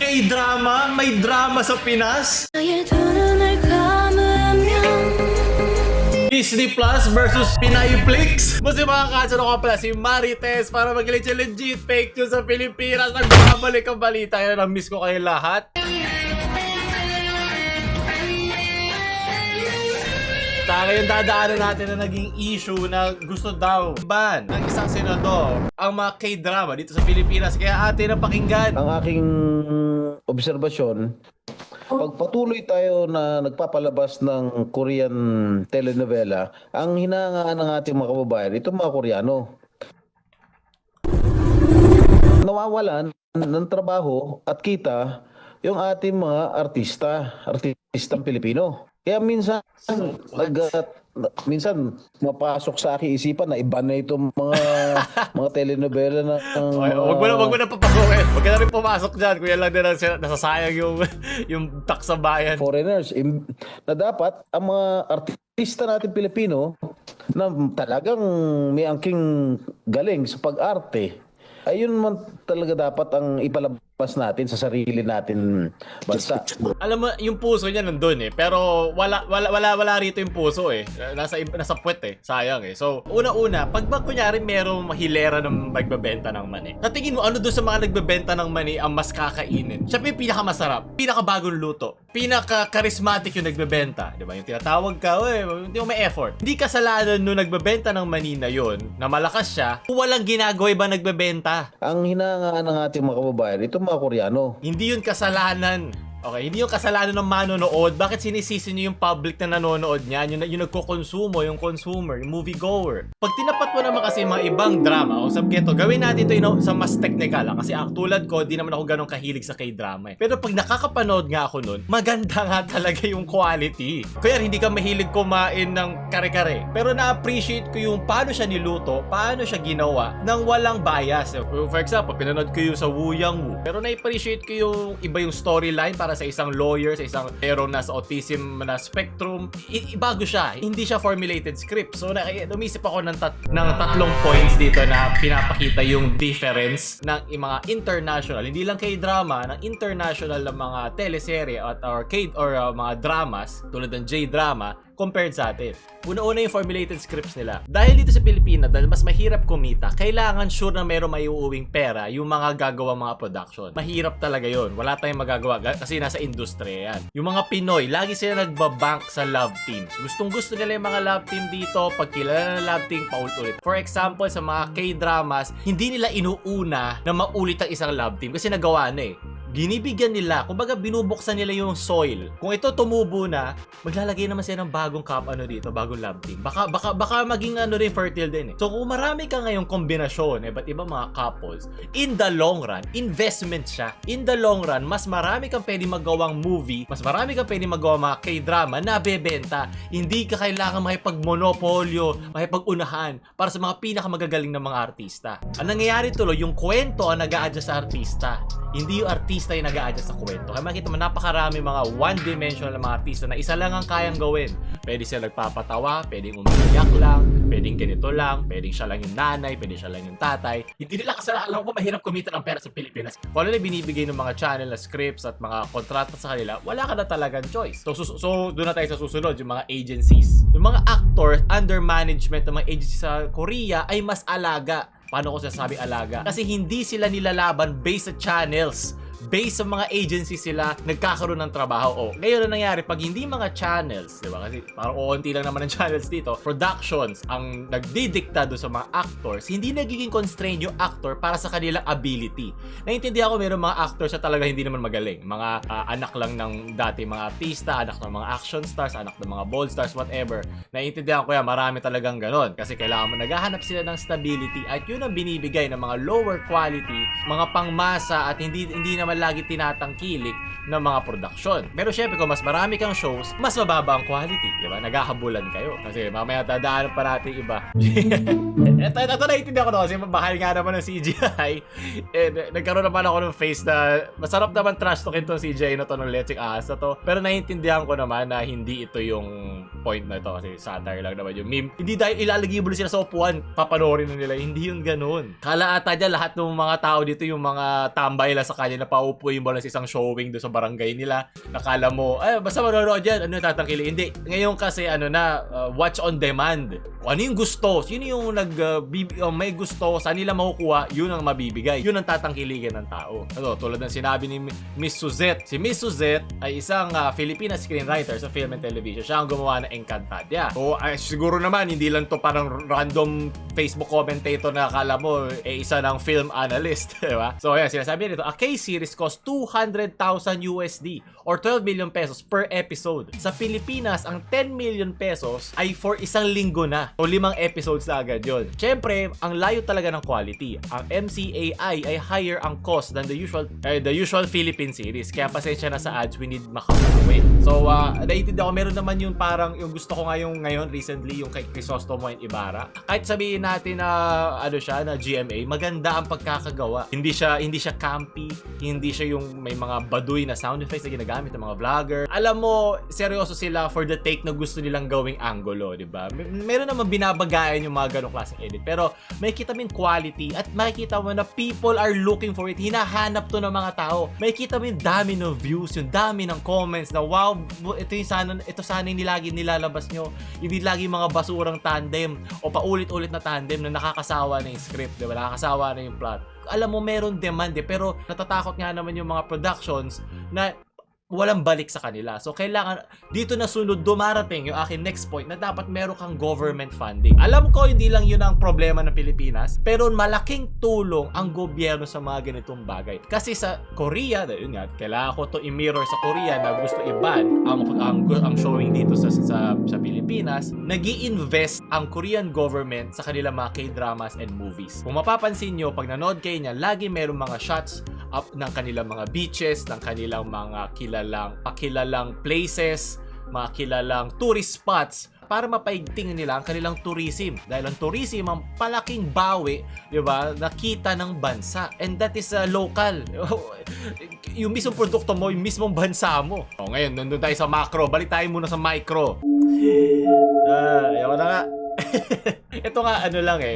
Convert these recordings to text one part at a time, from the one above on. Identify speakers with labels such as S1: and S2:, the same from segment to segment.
S1: K-drama? May drama sa Pinas? Disney Plus versus Pinayflix. Mas yung mga kasano ko pala si Marites para mag-legit fake news sa Pilipinas. Nagbabalik ang balita. Kaya na-miss ko kayo lahat. Ngayon dadaanan natin na naging issue na gusto daw ban ng isang senador ang mga K-drama dito sa Pilipinas. Kaya atin ang pakinggan.
S2: Ang aking obserbasyon, pag patuloy tayo na nagpapalabas ng Korean telenovela, ang hinahangaan ng ating mga kababayan, ito mga Koreano, nawawalan ng trabaho at kita yung ating mga artistang Pilipino. Kaya minsan mapasok sa aking isipan na iba na itong mga telenovela na
S1: wag mo na papasukin. Wag ka na rin pumasok diyan. Kuya lang din nasasayang yung tax sa bayan.
S2: Foreigners na dapat ang mga artista natin Pilipino na talagang may angking galing sa pag-arte, ayun man talaga dapat ang ipalabas natin sa sarili natin bansa.
S1: Alam mo, yung puso niya nandun eh. Pero wala rito yung puso eh. Nasa puwet eh. Sayang eh. So, una-una, pag kunyari merong mahilera ng magbebenta ng mani, sa tingin mo, ano doon sa mga nagbebenta ng mani ang mas kakainin? Siya yung pinakamasarap, pinakabagong luto, pinaka-charismatic yung nagbebenta. Diba? Yung tinatawag ka, hindi mo may effort. Hindi kasalanan nung nagbebenta ng mani na yun, na malakas siya, walang ginagawa ba nagbebenta.
S2: Ang hinahangaan ng ating mga kababayan, ito mga Koreano.
S1: Hindi yun kasalanan. Okay, hindi yung kasalanan ng manonood. Bakit sinisisi niyo yung public na nanonood niyan? Yung nagko-konsumo, yung consumer, yung moviegoer. Pag tinapat mo naman kasi mga ibang drama, o sabi ko, gawin natin ito sa mas technical. Kasi tulad ko, di naman ako ganun kahilig sa K-drama. Pero pag nakakapanood nga ako nun, maganda nga talaga yung quality. Kaya hindi ka mahilig kumain ng kare-kare. Pero na-appreciate ko yung paano siya niluto, paano siya ginawa, nang walang bias. For example, pinanood ko yung sa Woo Young Woo. Pero na-appreciate ko yung iba yung storyline para sa isang lawyer, sa isang merong nasa autism na spectrum. Bago siya. Hindi siya formulated script. So, umisip ako ng tatlong points dito na pinapakita yung difference ng mga international, hindi lang K-drama, ng international na mga teleserye or mga dramas, tulad ng J-drama, compared sa atin. Una-una yung formulated scripts nila. Dahil dito sa Pilipinas, dahil mas mahirap kumita, kailangan sure na meron may uuwing pera yung mga gagawa mga production. Mahirap talaga yon. Wala tayong magagawa kasi nasa industriya yan. Yung mga Pinoy, lagi sila nagbabank sa love teams. Gustong-gusto nila yung mga love team dito. Pag kilala na love team, paulit-ulit. For example, sa mga K-dramas, hindi nila inuuna na maulit ang isang love team kasi nagawa na eh. Ginibigyan nila, kumbaga binubuksan nila yung soil. Kung ito tumubo na, maglalagay naman sila ng bagong bagong love team. Baka maging rin fertile din eh. So kung marami ka ngayong kombinasyon, iba't iba mga couples, in the long run, investment siya. In the long run, mas marami kang pwedeng magawang movie, mas marami kang pwedeng magawang mga K-drama na bebenta. Hindi ka kailangan makipagmonopolyo, makipag-unahan para sa mga pinakamagagaling na mga artista. Ang nangyayari tuloy, yung kwento ang nag-a-adjust sa artista. Hindi yung artista yung nag-a-adjust sa kwento. Kaya makita mo, napakarami mga one-dimensional na mga artista na isa lang ang kayang gawin. Pwede siya nagpapatawa, pwedeng umiiyak lang, pwedeng ganito lang, pwedeng siya lang yung nanay, pwedeng siya lang yung tatay. Hindi nila kasalanan ko mahirap kumita ng pera sa Pilipinas. Kung ano na binibigay ng mga channel na scripts at mga kontrata sa kanila, wala ka na talagang choice. So doon na tayo sa susunod, yung mga agencies. Yung mga actors under management ng mga agencies sa Korea ay mas alaga. Paano ko sasabi alaga? Kasi hindi sila nilalaban based sa channels. Based sa mga agencies sila nagkakaroon ng trabaho. Ngayon na nangyari, pag hindi mga channels, di ba? Kasi parang uunti lang naman ng channels dito. Productions ang nagdidikta doon sa mga actors, hindi nagiging constrained yung actor para sa kanilang ability. Naiintindihan ko mayroong mga actors na talaga hindi naman magaling. Mga anak lang ng dati mga artista, anak ng mga action stars, anak ng mga bold stars, whatever. Naiintindihan ko yan, marami talagang ganon. Kasi kailangan mo naghahanap sila ng stability at yun ang binibigay ng mga lower quality, mga pangmasa at hindi naman lagi tinatangkilik ng mga production. Pero syempre kung mas marami kang shows, mas mababa ang quality, di ba? Naghahabulan kayo. Kasi mamaya dadaanan pa natin iba. Ito naiintindihan ko na kasi mahal nga naman ng CGI. Nagkaroon naman ako ng face na masarap naman trash talkin itong CGI na to ng Lecheng Ahas na to. Pero naiintindihan ko naman na hindi ito yung point na ito kasi satire lang naman yung meme. Hindi dahil ilalagay mo sila sa upuan, papanoorin na nila. Hindi yung ganun. Kala ata dyan lahat ng mga tao dito yung mga tambay lang sa kanya na paupuin mo lang sa isang showing doon sa barangay nila. Nakala mo, basta manonood yan, tatangkili. Hindi. Ngayon kasi, watch on demand. Kung ano yung gusto, sino yung may gusto, saan nila makukuha, yun ang mabibigay. Yun ang tatangkiligan ng tao. Tulad ng sinabi ni Miss Suzette. Si Miss Suzette ay isang Filipina screenwriter sa film and television. Siya ang gumawa ng Encantadia. So, siguro naman, hindi lang to parang random Facebook commentator na akala mo, isa ng film analyst. Diba? So, ayan, sinasabi nito, a K-series costs 200,000 USD or 12 million pesos per episode. Sa Pilipinas, ang 10 million pesos ay for isang linggo na. O 5 episodes na agad yun. Siyempre, ang layo talaga ng quality. Ang MCAI ay higher ang cost than the usual Philippine series. Kaya pasensya na sa ads, we need makakawin. So, naiintindihan ko, meron naman yung parang, yung gusto ko ngayon recently, yung kay Crisostomo and Ibarra. Kahit sabihin natin na, na GMA, maganda ang pagkakagawa. Hindi siya campy, hindi siya yung may mga baduy na sound effects na ginagamit ng mga vlogger. Alam mo, seryoso sila for the take na gusto nilang gawing angulo, di ba? Meron naman binabagayan yung mga ganong klaseng edit. Pero makikita mo yung quality at makikita mo na people are looking for it. Hinahanap to ng mga tao. Makikita mo yung dami ng views, yung dami ng comments na wow, ito sana yung lagi nilalabas nyo. Hindi lagi mga basurang tandem o paulit-ulit na tandem na nakakasawa na yung script, di ba? Nakakasawa na yung plot. Alam mo, meron demand pero natatakot nga naman yung mga productions na walang balik sa kanila. So, kailangan, dito na sunod dumarating yung akin next point na dapat meron kang government funding. Alam ko, hindi lang yun ang problema ng Pilipinas, pero malaking tulong ang gobyerno sa mga ganitong bagay. Kasi sa Korea, yun nga, kailangan ko to i-mirror sa Korea na gusto i-ban ang showing dito sa Pilipinas. Nag-i-invest ang Korean government sa kanilang mga K-dramas and movies. Kung mapapansin nyo, pag nanood kayo niya, lagi meron mga shots up ng kanilang mga beaches, ng kanilang mga pakilalang places, mga kilalang tourist spots para mapaigting nila ang kanilang tourism. Dahil ang tourism ang palaking bawi, di ba, nakita ng bansa. And that is local. Yung mismong produkto mo, yung mismong bansa mo. Ngayon, nandun tayo sa macro. Balik tayo muna sa micro. Ayaw na nga. Ito nga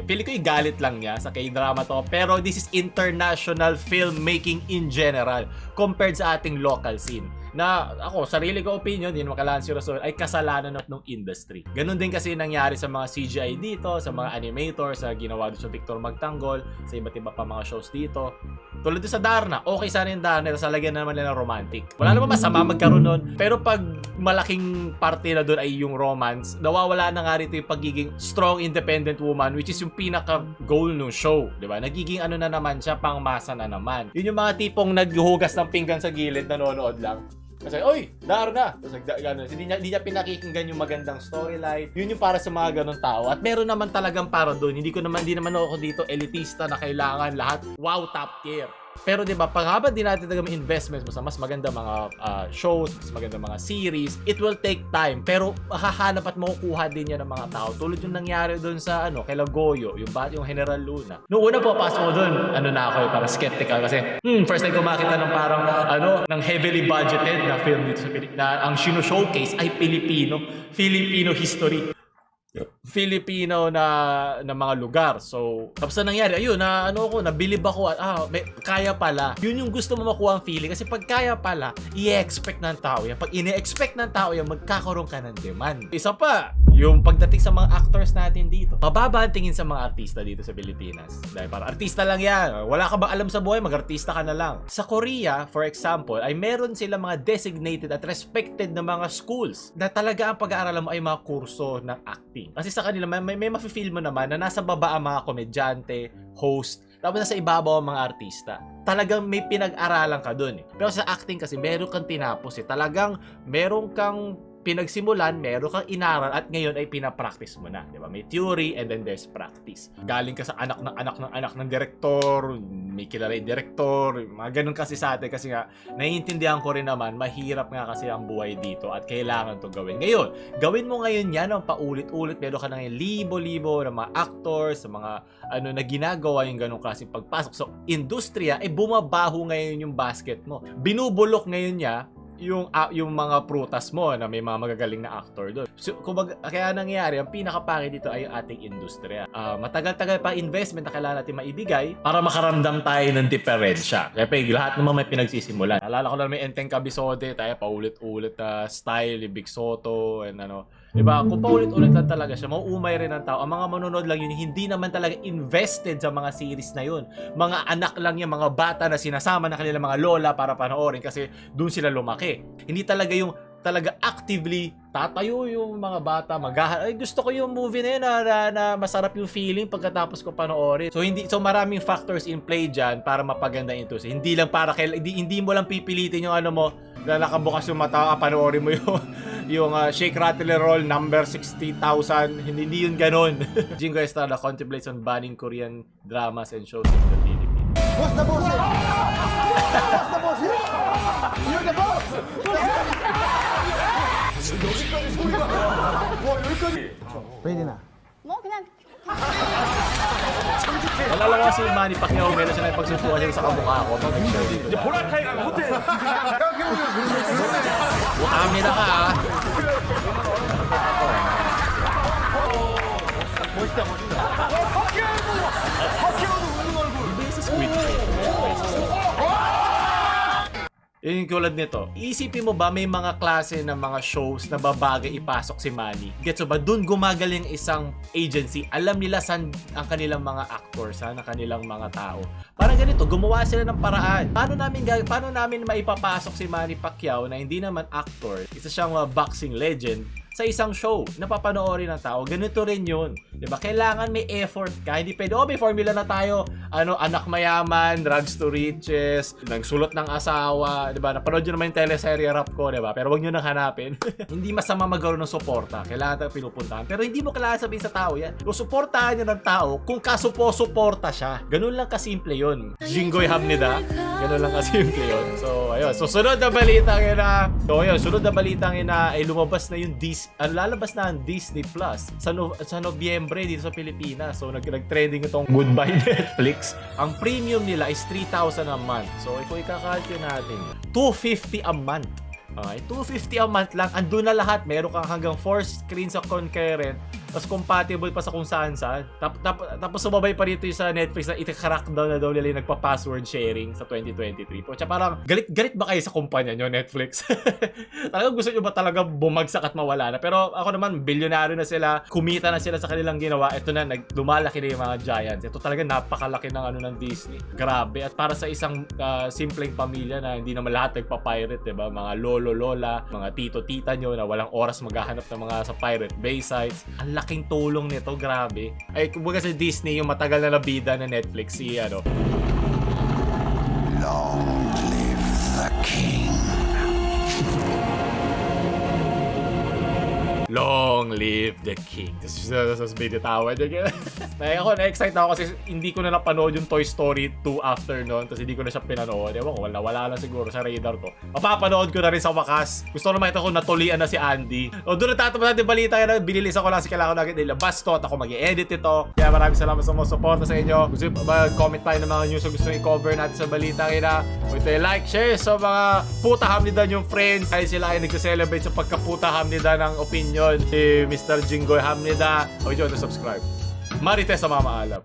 S1: pili ko yung galit lang niya sa K-drama to, pero this is international filmmaking in general compared sa ating local scene. Na ako, sarili ko opinion, hindi naman kailangan si Rosol, ay kasalanan ng industry. Ganun din kasi nangyari sa mga CGI dito, sa mga animators, sa ginawa doon sa Victor Magtanggol, sa iba't iba pa mga shows dito. Tulad doon sa Darna, okay sana yung Darna, tapos lagyan na naman nila romantic. Wala naman masama magkaroon nun, pero pag malaking parte na doon ay yung romance, nawawala na nga rito yung pagiging strong independent woman, which is yung pinaka-goal ng show, di ba? Nagiging na naman siya, pangmasa na naman. Yun yung mga tipong naghuhugas ng pinggan sa gilid, nanonood lang. Kasi, oy, Darna! Tapos gano'n. Hindi niya pinakikinggan yung magandang storyline. Yun yung para sa mga ganong tao. At meron naman talagang para doon. Hindi naman ako dito elitista na kailangan lahat, wow, top tier. Pero 'di ba, pag habang din natin talaga investments mo sa mas maganda mga shows, mas maganda mga series, it will take time. Pero hahanap at makukuha din yan ng mga tao. Tulad yung nangyari doon sa kay Lagoyo, yung General Luna. Noong una po pasok ko doon, na ako, parang skeptical kasi first time ko makita ng parang ng heavily budgeted na film dito sa Pilipinas na ang showcase ay Filipino history. Filipino na mga lugar. So, tapos na nangyari, ayun, nabilib ako at kaya pala. Yun yung gusto mo makuha ang feeling kasi pag kaya pala, i-expect ng tao yan. Pag ini-expect ng tao yan, magkakaroon ka ng demand. Isa pa, yung pagdating sa mga actors natin dito. Mababa ang tingin sa mga artista dito sa Pilipinas. Dahil parang artista lang yan. Wala ka ba alam sa buhay, mag-artista ka na lang. Sa Korea, for example, ay meron sila mga designated at respected na mga schools na talaga ang pag-aaralan mo ay mga kurso ng acting. Kasi sa kanila, may mafe-feel mo naman na nasa baba ang mga komedyante, host, tapos nasa ibabaw ang mga artista. Talagang may pinag-aralan ka dun. Pero sa acting kasi, meron kang tinapos. Talagang meron kang pinagsimulan, meron kang inaral at ngayon ay pinapractice mo na, di ba? May theory and then there's practice. Galing ka sa anak ng direktor, may kilala yung direktor, mga ganun kasi sa atin kasi nga naiintindihan ko rin naman, mahirap nga kasi ang buhay dito at kailangan to gawin. Ngayon, gawin mo ngayon yan ang paulit-ulit, meron ka na ngayon libo-libo ng mga actors, sa mga na ginagawa yung ganung klaseng pagpasok. So, industriya, bumabaho ngayon yung basket mo. Binubulok ngayon niya yung mga prutas mo na may mga magagaling na actor doon. So, kaya nangyayari, ang pinakapangit dito ay yung ating industriya. Matagal-tagal pa investment na kailangan natin maibigay para makaramdam tayo ng diferensya. Siyempre, lahat naman may pinagsisimulan. Alala ko lang may Enteng Cabisode, tayo paulit-ulit na style, yung Big Soto, and ano. Diba? Kung paulit-ulit lang talaga siya, mauumay rin ang tao. Ang mga manonood lang yun, hindi naman talaga invested sa mga series na yun. Mga anak lang yan, mga bata na sinasama na kanilang mga lola para panoorin kasi doon sila lumaki. Hindi talaga yung talaga actively tatayo yung mga bata, ay gusto ko yung movie na yun na masarap yung feeling pagkatapos ko panoorin. So maraming factors in play diyan para mapaganda ito. Hindi lang para hindi mo lang pipilitin yung ano mo na nakabukas yung mata, panoorin mo yung Shake Rattle and Roll number 60,000. Hindi yun ganon. Jingo Estrada contemplates on banning Korean dramas and shows in the Philippines.
S3: What's the boss here? What's the boss here? You're the boss! Pwede na.
S4: 뭐 그냥
S1: Wala lang kasi yung Manny Pacquiao, meron siya na pagsusukan siya sa kamukha ko pag nag-show dito. Bukamina ka ah. Iba yung sa Squid Game. Yung tulad nito, isipin mo ba may mga klase ng mga shows na babagay ipasok si Manny? Gets mo ba? Doon gumagaling isang agency. Alam nila saan ang kanilang mga actors, saan ang kanilang mga tao. Parang ganito, gumawa sila ng paraan. Paano namin maipapasok si Manny Pacquiao na hindi naman actor, isa siyang boxing legend, sa isang show na papanoorin ng tao? Ganito rin yun. Diba? Kailangan may effort ka. Hindi pwede, may formula na tayo. Anak mayaman, drugs to riches, nagsulot ng asawa. Diba? Napanood nyo naman yung teleserye rap ko, diba? Pero wag nyo nang hanapin. Hindi masama magkaroon ng suporta. Kailangan tayo pinupuntahan. Pero hindi mo kailangan sabihin sa tao yan. Kung suportahan nyo ng tao, kung kasupo-suporta siya. Ganun lang kasimple yun. Jinggoy Hamnida. Ganun lang kasimple yun. So, ayun. So, sunod na balita sunod na balita ay lumabas na yung lalabas na ang Disney Plus sa Nobyembre dito sa Pilipinas. So nag-trending itong Goodbye Netflix. Ang premium nila is 3,000 a month. So kung ikakalculate natin, 250 a month. Okay, 250 a month lang. Andun na lahat. Meron kang hanggang 4 screens sa concurrent. Tapos compatible pa sa kung saan-saan. Tapos sumabay pa rito yung sa Netflix na ita-crackdown na daw nila yung nagpa-password sharing sa 2023. Tsaka parang galit ba kayo sa kumpanya nyo, Netflix? Talagang gusto nyo ba talaga bumagsak at mawala na? Pero ako naman, bilyonaryo na sila. Kumita na sila sa kanilang ginawa. Ito na, lumalaki na yung mga giants. Ito talaga napakalaki ng Disney. Grabe. At para sa isang simpleng pamilya na hindi naman lahat nagpa-pirate, diba? Mga lolo-lola, mga tito-tita nyo na walang oras maghahanap ng mga sa Pirate Bay sites. Ang laking tulong nito, grabe. Ay, kumbaga sa Disney, yung matagal na nabida na Netflix,
S3: Long live the king.
S1: Long live the king. Tapos video tawa niya. Ako, na-excite ako kasi hindi ko na napanood yung Toy Story 2 after noon. Tapos hindi ko na siya pinanood. Ewan ko, wala lang siguro sa radar ko. Mapapanood ko na rin sa wakas. Gusto ko naman ito kung natulian na si Andy. O doon natatapos natin balita yan. Binilisan ko lang kasi kailangan ko na ilabas to at ako mag-i-edit ito. Kaya maraming salamat sa mga suporta sa inyo. Gusto mag-comment tayo ng mga news o gusto i-cover natin sa balita kaya. Huwag tayo like, share sa mga puta hamnidan yung friends. Dahil sila ay nag-celebrate sa pagkaputa hamnidan ng opinion ni Mr. Jinggoy Hamnida. Huwag nyo na subscribe. Marites sa Mama Alap.